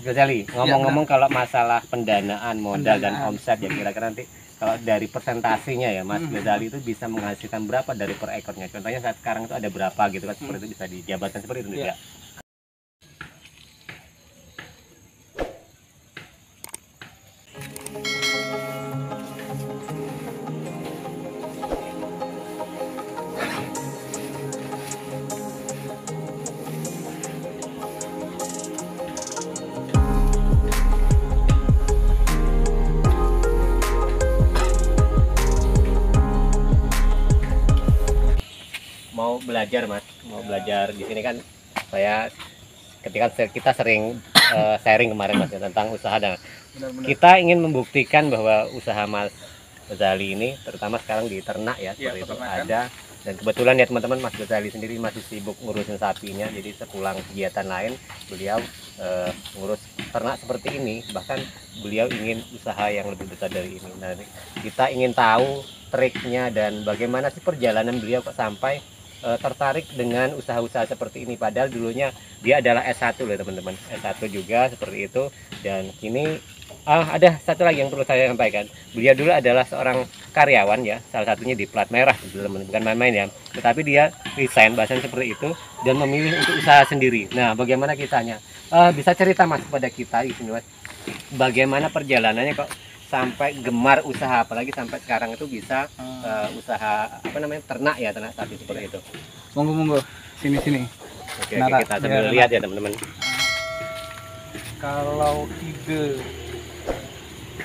Ghazali, ngomong-ngomong kalau masalah pendanaan modal dan omset ya, kira-kira nanti kalau dari persentasenya ya Mas Ghazali itu bisa menghasilkan berapa dari per ekornya? Contohnya saat sekarang itu ada berapa gitu kan, seperti itu bisa dijabarkan seperti itu ya. Mau belajar Mas, mau belajar di sini kan saya ketika kita sering sharing kemarin Mas ya, tentang usaha dan kita ingin membuktikan bahwa usaha Mas Ghazali ini terutama sekarang di ternak ya, seperti itu ada, dan kebetulan ya teman-teman Mas Ghazali sendiri masih sibuk ngurusin sapinya, jadi sepulang kegiatan lain beliau ngurus ternak seperti ini, bahkan beliau ingin usaha yang lebih besar dari ini. Nah, kita ingin tahu triknya dan bagaimana sih perjalanan beliau kok sampai tertarik dengan usaha-usaha seperti ini, padahal dulunya dia adalah S1 loh teman-teman, S1 juga seperti itu. Dan kini ada satu lagi yang perlu saya sampaikan, beliau dulu adalah seorang karyawan ya, salah satunya di plat merah teman-teman, bukan main-main ya, tetapi dia resign bahasanya seperti itu dan memilih untuk usaha sendiri. Nah, bagaimana kisahnya? Bisa cerita Mas kepada kita di sini Mas, bagaimana perjalanannya kok sampai gemar usaha, apalagi sampai sekarang itu bisa usaha apa namanya, ternak ya, ternak sapi seperti itu. Monggo sini. Oke, kita sambil lihat ya teman-teman. Kalau ide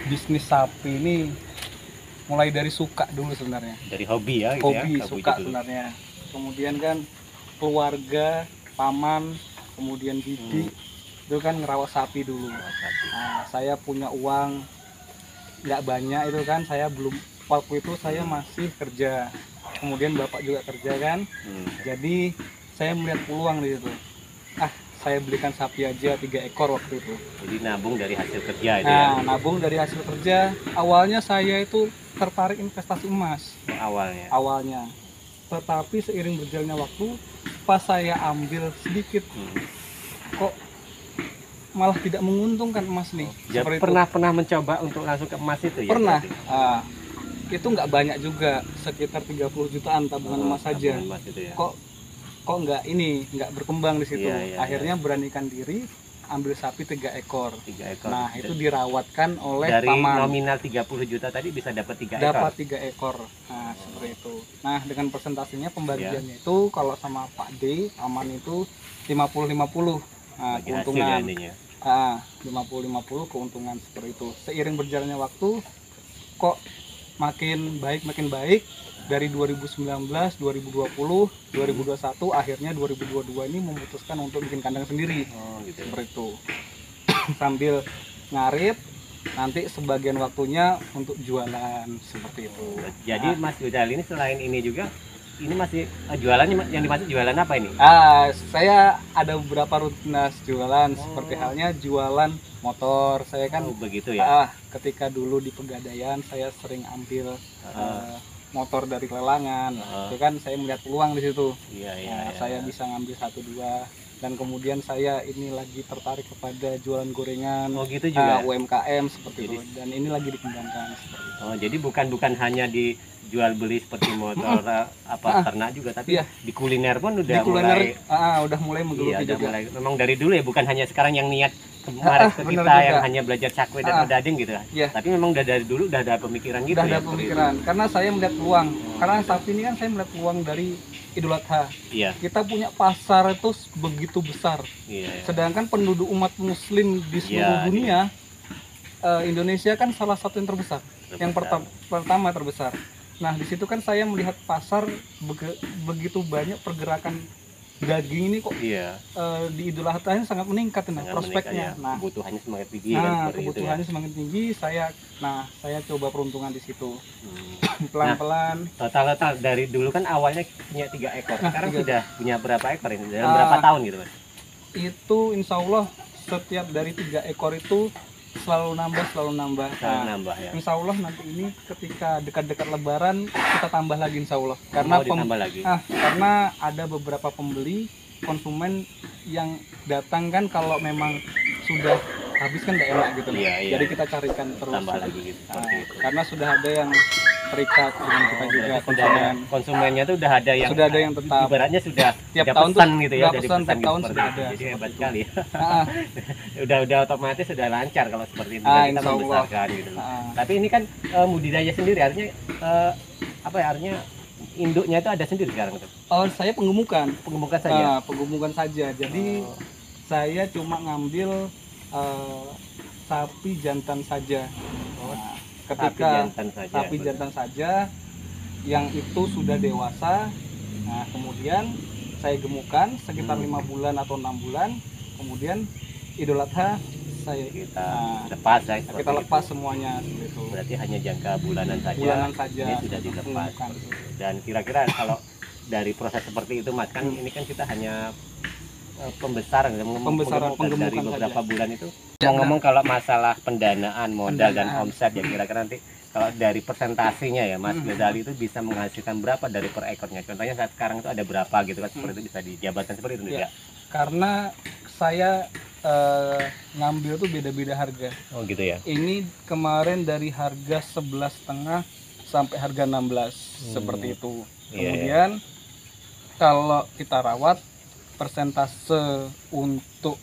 bisnis sapi ini mulai dari suka dulu sebenarnya, dari hobi ya gitu, hobi ya, suka sebenarnya. Kemudian kan keluarga, paman, kemudian bibi itu kan ngerawat sapi dulu. Nah, saya punya uang nggak banyak itu kan, saya belum, waktu itu saya masih kerja, kemudian bapak juga kerja kan. Jadi saya melihat peluang di situ, saya belikan sapi aja 3 ekor waktu itu. Jadi nabung dari hasil kerja itu ya. Nabung dari hasil kerja. Awalnya saya itu tertarik investasi emas awalnya, tetapi seiring berjalannya waktu, pas saya ambil sedikit kok malah tidak menguntungkan emas nih. Ya, pernah mencoba untuk langsung ke emas itu ya? Pernah. Itu nggak banyak juga, sekitar 30 jutaan tabungan emas saja. Ya. Kok nggak berkembang di situ. Akhirnya beranikan diri ambil sapi 3 ekor. Nah, itu dirawatkan oleh dari paman. Nominal 30 juta tadi bisa dapat 3 ekor. Dapat 3 ekor. Nah, seperti itu. Nah, dengan persentasenya pembagiannya itu kalau sama Pak D, paman itu 50-50. Keuntungan 50-50 keuntungan seperti itu. Seiring berjalannya waktu kok makin baik dari 2019, 2020, 2021, akhirnya 2022 ini memutuskan untuk bikin kandang sendiri. Seperti itu. Sambil ngarit, nanti sebagian waktunya untuk jualan seperti itu. Jadi Mas Ghazali ini selain ini juga, ini masih jualannya, yang dimaksud jualan apa ini? Saya ada beberapa rutinitas jualan, seperti halnya jualan motor. Saya kan begitu ya. Ketika dulu di Pegadaian saya sering ambil motor dari lelangan. Itu kan saya melihat peluang di situ. Saya bisa ngambil 1-2, dan kemudian saya ini lagi tertarik kepada jualan gorengan. Gitu juga. UMKM seperti itu. Dan ini lagi dikembangkan seperti itu. Jadi bukan hanya di jual beli seperti motor ternak juga, tapi di kuliner pun udah mulai menggeluti juga. Memang dari dulu ya, bukan hanya sekarang yang niat kemarin ke kita yang hanya belajar cakwe dan odading gitu. Tapi memang udah dari dulu udah ada pemikiran gitu. Udah ada pemikiran, karena saya melihat peluang. Karena sapi ini kan saya melihat peluang dari Idul Adha. Kita punya pasar itu begitu besar. Sedangkan penduduk umat muslim di seluruh dunia, Indonesia kan salah satu yang terbesar. Yang pertama terbesar. Nah, di situ kan saya melihat pasar begitu banyak pergerakan daging ini kok di Idul Adha ini sangat meningkat prospeknya. Nah, kebutuhannya semakin tinggi. Kebutuhannya semakin tinggi. Saya coba peruntungan di situ. Pelan-pelan. Total dari dulu kan awalnya punya 3 ekor. Sekarang sudah punya berapa ekor ini? Dalam berapa tahun gitu, Mas? Itu insya Allah setiap dari 3 ekor itu selalu nambah ya. Insya Allah nanti ini ketika dekat-dekat Lebaran kita tambah lagi insya Allah, karena karena ada beberapa pembeli konsumen yang datang kan, kalau memang sudah habis kan nggak enak gitu. Iya, iya. Jadi kita carikan terus. Tambah lagi gitu, seperti itu. Karena sudah ada yang terikat dengan kita juga Berarti konsumen. konsumennya tuh udah ada yang tetap. ibaratnya sudah Tiap udah tahun pesan tuh, gitu ya, udah dari pesan tiap gitu tahun seperti sudah itu. ada. Jadi hebat Seperti sekali. Ah, udah otomatis sudah lancar kalau seperti itu. Ah, kita insya Allah. membesarkan gitu. ah. Tapi ini kan budidaya sendiri, artinya apa ya, artinya induknya itu ada sendiri sekarang tuh. Oh, saya penggemukan. Penggemukan saja. Penggemukan saja. Jadi Oh. saya cuma ngambil sapi jantan saja. Oh, Nah, sapi ketika jantan saja. sapi jantan saja yang itu sudah dewasa, nah kemudian saya gemukan sekitar 5 bulan atau 6 bulan, kemudian Idul Adha saya Kita Nah, lepas ya. seperti kita itu. lepas semuanya seperti itu. Berarti hanya jangka bulanan saja. Bulanan saja Ini sudah dilepas. penggemukan. Dan kira-kira kalau dari proses seperti itu Mas, kan ini kan kita hanya pembesaran Pembesaran, dari penggemukan beberapa saja. bulan itu. Ya, Ngomong kalau masalah pendanaan modal dan Pendanaan. omset ya, kira-kira nanti kalau dari persentasinya ya Mas Hmm. Ghazali itu bisa menghasilkan berapa dari per ekornya? Contohnya saat sekarang itu ada berapa gitu kan, seperti itu bisa dijabarkan seperti itu Ya. tidak? Karena saya ngambil tuh beda-beda harga. Oh gitu ya. Ini kemarin dari harga 11,5 sampai harga 16 seperti itu. Iya, Kemudian kalau kita rawat, persentase untuk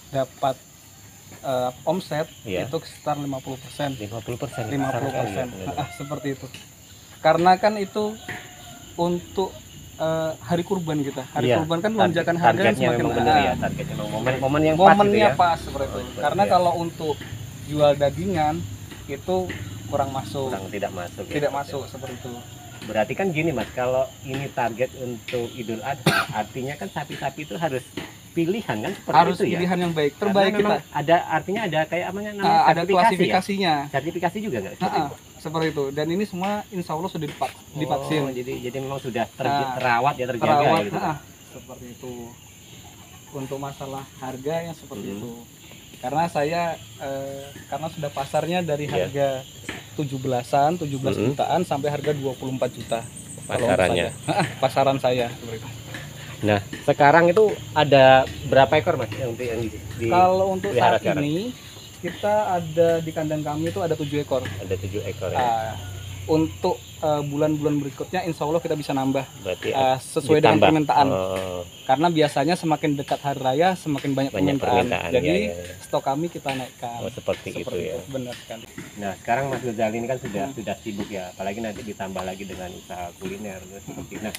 dapat omset Iya. itu sekitar 50%. 50%. 50%. Ya, Seperti itu. Karena kan itu untuk hari kurban kita. Hari Iya, kurban kan lonjakan harga kan targetnya semakin memang benar ya, targetnya memang momen yang pas gitu momennya ya. pas seperti itu. Oh, seperti Karena ya. kalau untuk jual dagingan itu kurang masuk. Kurang tidak masuk ya. Tidak masuk seperti itu. Berarti kan gini Mas, kalau ini target untuk Idul Adha, artinya kan sapi-sapi itu harus pilihan kan seperti Harus itu ya. pilihan yang baik, Karena terbaik kita. memang ada artinya ada kayak apa namanya Ada sertifikasi ya? klasifikasinya. Sertifikasi juga nggak? Seperti itu? Seperti itu. Dan ini semua insya Allah sudah divaksin. Oh, jadi memang sudah Nah, terawat ya, terjaga Terawat, ya gitu. seperti itu. Untuk masalah harga yang seperti Hmm. itu. Karena saya karena sudah pasarnya dari Iya. harga 17 Hmm. jutaan sampai harga 24 juta. Kalau Pasarannya. untuk saya. Pasaran saya seperti itu. Nah, sekarang itu ada berapa ekor Mas yang di Kalau untuk pelihara saat sekarang? ini kita ada di kandang kami itu ada 7 ekor. Ada 7 ekor ya. Untuk bulan-bulan berikutnya insya Allah kita bisa nambah Berarti sesuai dengan ditambah. permintaan. Oh, Karena biasanya semakin dekat hari raya semakin banyak banyak permintaan. permintaan. Jadi ya, ya. stok kami kita naikkan. Oh, seperti itu ya. Benar sekali. Nah, sekarang Mas Ghazali ini kan sudah sibuk ya, apalagi nanti ditambah lagi dengan usaha kuliner terus seperti. Nah,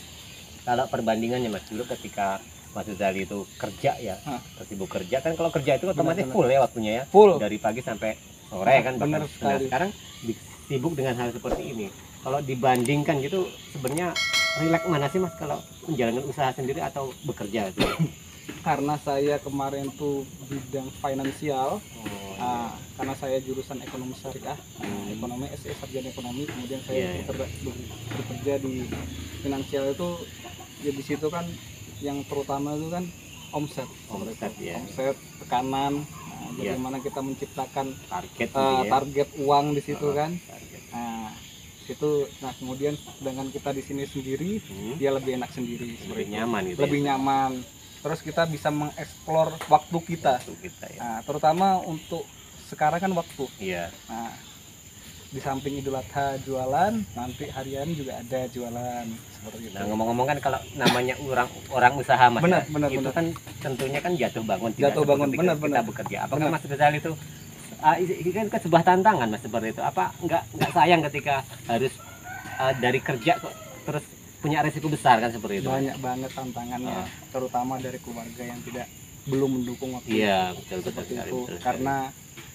kalau perbandingannya Mas, dulu ketika Mas Ghazali itu kerja ya, sibuk kerja kan, kalau kerja itu otomatis Benar. full ya waktunya ya, Full. dari pagi sampai sore kan bahkan. Benar Nah, sekali. sekarang sibuk dengan hal seperti ini. Kalau dibandingkan gitu, sebenarnya rileks mana sih Mas kalau menjalankan usaha sendiri atau bekerja gitu? Karena saya kemarin tuh bidang finansial, Oh, karena saya jurusan ekonomi syariah, ekonomi SE sarjana ekonomi, kemudian saya Iya, iya. bekerja di finansial itu, ya di situ kan yang terutama itu kan omset, Omset, ya. omset, tekanan, Iya. bagaimana kita menciptakan target gitu ya. target uang di situ Oh, kan. target. Nah, situ, nah kemudian dengan kita di sini sendiri, dia lebih enak sendiri, Lebih seperti itu. nyaman gitu. Lebih nyaman. Terus kita bisa mengeksplor waktu kita. Waktu kita ya. Nah, terutama untuk sekarang kan waktu. Iya. Nah, di samping Idul Adha jualan, nanti harian juga ada jualan seperti itu. Nah, ngomong-ngomong kan kalau namanya orang usaha Mas, Benar, ya, benar, itu benar. kan tentunya kan jatuh bangun, tidak Jatuh bangun, seperti benar, kita benar. bekerja. Apakah Benar. Mas Ghazali itu ini kan sebuah tantangan Mas seperti itu? Apa nggak sayang ketika harus dari kerja kok terus punya resiko besar kan seperti itu? Banyak banget tantangannya, terutama dari keluarga yang belum mendukung waktu Iya, betul seperti sekali, itu. betul sekali. Karena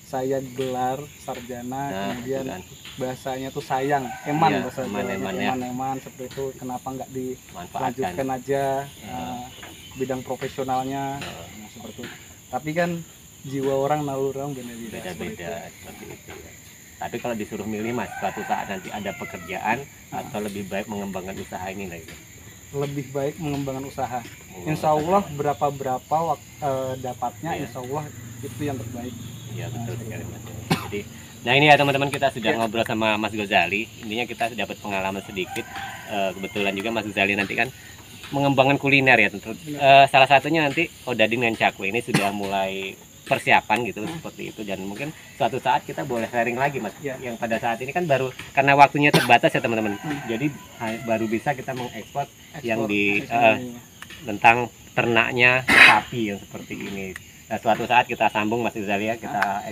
saya gelar sarjana, Nah, kemudian betul kan. bahasanya tuh sayang, eman Iya, bahasa eman, Jawanya, eman ya. eman seperti itu. Kenapa nggak Manfaatkan. dilanjutkan aja Ya. bidang profesionalnya, Ya. nah, seperti itu. Tapi kan jiwa orang, naluri orang beda-beda. seperti Beda-beda itu. seperti itu ya. Tapi kalau disuruh milih Mas, suatu saat nanti ada pekerjaan atau lebih baik mengembangkan usaha ini lah gitu. Lebih baik mengembangkan usaha. Mengembangkan Insya Allah berapa dapatnya, Iya. Insya Allah itu yang terbaik. Ya betul sekali Mas. Jadi, nah ini ya teman-teman, kita sudah ngobrol sama Mas Ghazali. Intinya kita dapat pengalaman sedikit. Kebetulan juga Mas Ghazali nanti kan mengembangkan kuliner ya. Tentu. Salah satunya nanti odading dan cakwe ini sudah mulai persiapan gitu seperti itu, dan mungkin suatu saat kita boleh sharing lagi Mas. Yang pada saat ini kan baru karena waktunya terbatas ya teman-teman. Jadi baru bisa kita mengekspor yang di tentang ternaknya sapi yang seperti ini. Nah, suatu saat kita sambung Mas Ghazali ya, kita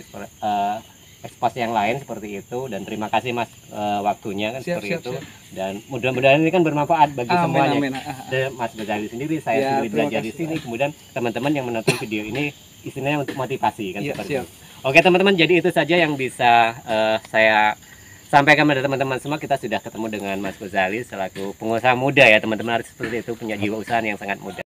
ekspos yang lain seperti itu, dan terima kasih Mas waktunya kan seperti itu. Dan mudah-mudahan ini kan bermanfaat bagi semuanya. Mas Ghazali sendiri, saya sendiri belajar di sini, kemudian teman-teman yang menonton video ini istilahnya untuk motivasi kan seperti itu. Oke teman-teman, jadi itu saja yang bisa saya sampaikan pada teman-teman semua. Kita sudah ketemu dengan Mas Ghazali selaku pengusaha muda ya teman-teman, harus seperti itu, punya jiwa usaha yang sangat muda.